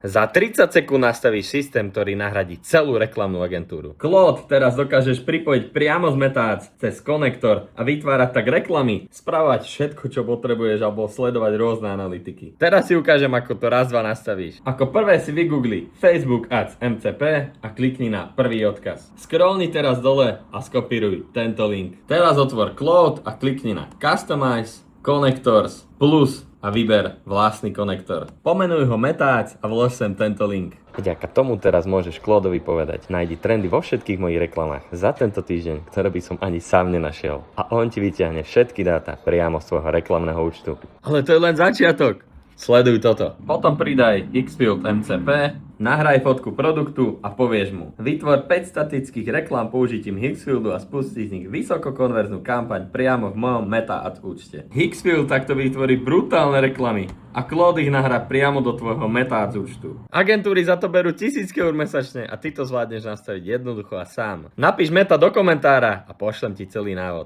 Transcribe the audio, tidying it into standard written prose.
Za 30 sekúnd nastavíš systém, ktorý nahradí celú reklamnú agentúru. Claude teraz dokážeš pripojiť priamo z Meta Ads cez konektor a vytvárať tak reklamy, spravovať všetko, čo potrebuješ alebo sledovať rôzne analytiky. Teraz si ukážem, ako to raz, dva nastavíš. Ako prvé si vygoogli Facebook Ads MCP a klikni na prvý odkaz. Scrollni teraz dole a skopíruj tento link. Teraz otvor Claude a klikni na Customize, Connectors, Plus a vyber vlastný konektor. Pomenuj ho Meta Ads a vlož sem tento link. Vďaka tomu teraz môžeš Claudeovi povedať: nájdi trendy vo všetkých mojich reklamách za tento týždeň, ktoré by som ani sám nenašiel. A on ti vyťahne všetky dáta priamo z tvojho reklamného účtu. Ale to je len začiatok. Sleduj toto. Potom pridaj Xfield MCP, nahraj fotku produktu a povieš mu: vytvor 5 statických reklám použitím Xfieldu a spusti z nich vysokokonverznú kampaň priamo v mojom Meta Ads účte. Xfield takto vytvorí brutálne reklamy a Claude ich nahrá priamo do tvojho Meta Ads účtu. Agentúry za to berú 1000 eur mesačne a ty to zvládneš nastaviť jednoducho a sám. Napíš Meta do komentára a pošlem ti celý návod.